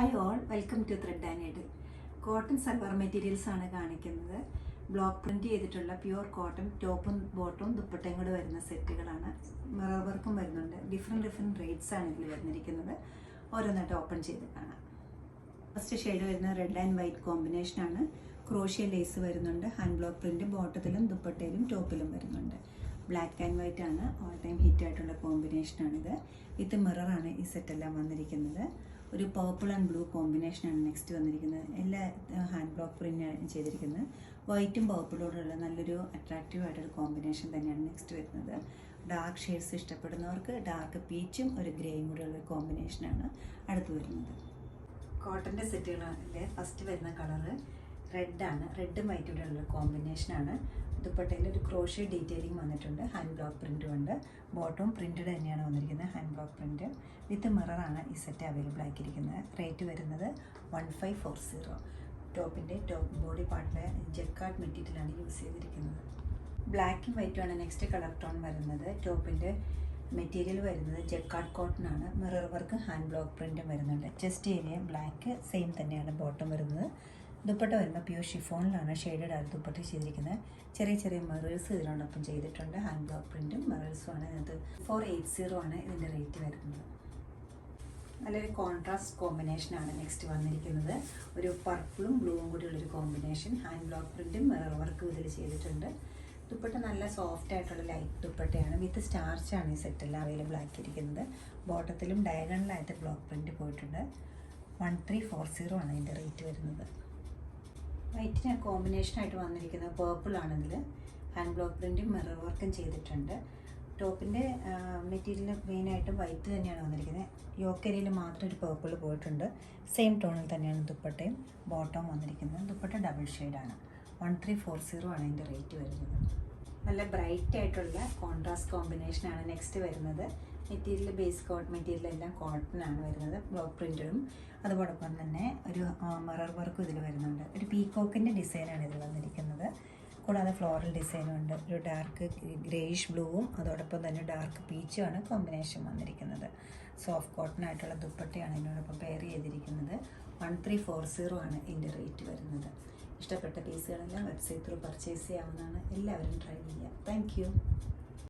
Hi all, welcome to thread and needle. Cotton salwar materials ആണ് കാണിക്കുന്നത്. Block print ചെയ്തിട്ടുള്ള pure cotton ടോപ്പും ബോട്ടവും ദുപ്പട്ടയും കൂടെ വരുന്ന സെറ്റുകളാണ്. മിറർ വർക്കും വരുന്നുണ്ട്. ഡിഫറെൻറ്റ് റേറ്റ്സ് ആണ് ഇതിൽ വന്നിരിക്കുന്നത്. ഓരോന്നായിട്ട് ഓപ്പൺ ചെയ്ത് കാണാം. ഫസ്റ്റ് ഷെയ്ഡ് വരുന്ന റെഡ് ആൻഡ് വൈറ്റ് കോമ്പിനേഷനാണ്. ക്രോഷ്യ ലേസ് വരുന്നുണ്ട്. ഹാൻഡ് ബ്ലോക്ക് പ്രിൻറ്റ് ബോട്ടത്തിലും ദുപ്പട്ടയിലും ടോപ്പിലും വരുന്നുണ്ട്. ബ്ലാക്ക് ആൻഡ് വൈറ്റ് ആണ് ഓൾ ടൈം ഹിറ്റ് ആയിട്ടുള്ള കോമ്പിനേഷനാണിത്. വിത്ത് മിററാണ് ഈ സെറ്റെല്ലാം വന്നിരിക്കുന്നത്. ഒരു പർപ്പിൾ ആൻഡ് ബ്ലൂ കോമ്പിനേഷനാണ് നെക്സ്റ്റ് വന്നിരിക്കുന്നത്. എല്ലാ ഹാൻഡ് ബ്ലോക്ക് പ്രിൻ്റ് ചെയ്തിരിക്കുന്നത്. വൈറ്റും പർപ്പിളോടുള്ള നല്ലൊരു അട്രാക്റ്റീവ് ആയിട്ടൊരു കോമ്പിനേഷൻ തന്നെയാണ് നെക്സ്റ്റ് വരുന്നത്. ഡാർക്ക് ഷെയ്ഡ്സ് ഇഷ്ടപ്പെടുന്നവർക്ക് ഡാർക്ക് പീച്ചും ഒരു ഗ്രേയും കൂടെയുള്ള കോമ്പിനേഷനാണ് അടുത്ത് വരുന്നത്. കോട്ടൻ്റെ സെറ്റുകളിലെ ഫസ്റ്റ് വരുന്ന കളറ് റെഡാണ്. റെഡും വൈറ്റും കൂടെയുള്ള കോമ്പിനേഷനാണ്. ദുപ്പട്ടയിൽ ഒരു ക്രോഷ്യ ഡീറ്റെയിലിംഗ് വന്നിട്ടുണ്ട്. ഹാൻഡ് ബ്ലോക്ക് പ്രിൻറ്റും ഉണ്ട്. ബോട്ടവും പ്രിൻറ്റഡ് തന്നെയാണ് വന്നിരിക്കുന്നത്. ഹാൻഡ് ബ്ലോക്ക് പ്രിൻറ്റ് വിത്ത് മിററാണ് ഈ സെറ്റ് അവൈലബിൾ ആക്കിയിരിക്കുന്നത്. റേറ്റ് വരുന്നത് 1540. ടോപ്പിൻ്റെ ടോപ്പ് ബോഡി പാർട്ടിലെ ജക്കാർഡ് മെറ്റീരിയലാണ് യൂസ് ചെയ്തിരിക്കുന്നത്. ബ്ലാക്കും വൈറ്റുമാണ് നെക്സ്റ്റ് കളർ ടോൺ വരുന്നത്. ടോപ്പിൻ്റെ മെറ്റീരിയൽ വരുന്നത് ജക്കാർഡ് കോട്ടൺ ആണ്. മിറർ വർക്കും ഹാൻഡ് ബ്ലോക്ക് പ്രിൻറ്റും വരുന്നുണ്ട്. ചെസ്റ്റ് ഏരിയ ബ്ലാക്ക് സെയിം തന്നെയാണ് ബോട്ടം വരുന്നത്. ദുപ്പട്ട വരുമ്പോൾ പ്യൂർ ഷിഫോണിലാണ് ഷെയ്ഡഡ് ആയിട്ട് ദുപ്പട്ട ചെയ്തിരിക്കുന്നത്. ചെറിയ മിറേഴ്സ് ഇതിനോടൊപ്പം ചെയ്തിട്ടുണ്ട്. ഹാൻഡ് ബ്ലോക്ക് പ്രിൻറ്റും മിറേഴ്സും ആണ് ഇതിനകത്ത്. 480 ആണ് ഇതിൻ്റെ റേറ്റ് വരുന്നത്. നല്ലൊരു കോൺട്രാസ്റ്റ് കോമ്പിനേഷനാണ് നെക്സ്റ്റ് വന്നിരിക്കുന്നത്. ഒരു പർപ്പിളും ബ്ലൂവും കൂടിയുള്ളൊരു കോമ്പിനേഷൻ. ഹാൻഡ് ബ്ലോക്ക് പ്രിൻറ്റും മിറർ വർക്കും ഇതിൽ ചെയ്തിട്ടുണ്ട്. ദുപ്പട്ട നല്ല സോഫ്റ്റ് ആയിട്ടുള്ള ലൈറ്റ് ദുപ്പട്ടയാണ്. വിത്ത് സ്റ്റാർച്ചാണ് ഈ സെറ്റെല്ലാം അവൈലബിൾ ആക്കിയിരിക്കുന്നത്. ബോട്ടത്തിലും ഡയഗണലായിട്ട് ബ്ലോക്ക് പ്രിൻറ്റ് പോയിട്ടുണ്ട്. 1340 ആണ് ഇതിൻ്റെ റേറ്റ് വരുന്നത്. വൈറ്റിന് കോമ്പിനേഷനായിട്ട് വന്നിരിക്കുന്നത് പേർപ്പിളാണ്. ഇതിൽ ഹാൻഡ് ബ്ലോക്ക് പ്രിൻറ്റും മിറർ വർക്കും ചെയ്തിട്ടുണ്ട്. ടോപ്പിൻ്റെ മെറ്റീരിയൽ മെയിനായിട്ടും വൈറ്റ് തന്നെയാണ് വന്നിരിക്കുന്നത്. യോക്കരിയിൽ മാത്രം ഒരു പേർപ്പിൾ പോയിട്ടുണ്ട്. സെയിം ടോണിൽ തന്നെയാണ് ദുപ്പട്ടയും ബോട്ടവും വന്നിരിക്കുന്നത്. ദുപ്പട്ട ഡബിൾ ഷെയ്ഡാണ്. 1340 ആണ് ഇതിൻ്റെ റേറ്റ് വരുന്നത്. നല്ല ബ്രൈറ്റ് ആയിട്ടുള്ള കോൺട്രാസ്റ്റ് കോമ്പിനേഷനാണ് നെക്സ്റ്റ് വരുന്നത്. മെറ്റീരിയൽ ബേസ് മെറ്റീരിയൽ എല്ലാം കോട്ടൺ ആണ് വരുന്നത്. ബ്ലോക്ക് പ്രിൻറ്റും അതോടൊപ്പം തന്നെ ഒരു മിറർ വർക്കും ഇതിൽ വരുന്നുണ്ട്. ഒരു പീകോക്കിൻ്റെ ഡിസൈനാണ് ഇതിൽ വന്നിരിക്കുന്നത്. കൂടാതെ ഫ്ലോറൽ ഡിസൈനും ഉണ്ട്. ഒരു ഡാർക്ക് ഗ്രേയിഷ് ബ്ലൂവും അതോടൊപ്പം തന്നെ ഡാർക്ക് പീച്ചുമാണ് കോമ്പിനേഷൻ വന്നിരിക്കുന്നത്. സോഫ്റ്റ് കോട്ടൺ ആയിട്ടുള്ള ദുപ്പട്ടയാണ് ഇതിനോടൊപ്പം പെയർ ചെയ്തിരിക്കുന്നത്. 1340 ആണ് ഇതിൻ്റെ റേറ്റ് വരുന്നത്. ഇഷ്ടപ്പെട്ട പീസുകളെല്ലാം വെബ്സൈറ്റ് ത്രൂ പർച്ചേസ് ചെയ്യാവുന്നതാണ്. എല്ലാവരും ട്രൈ ചെയ്യുക. താങ്ക്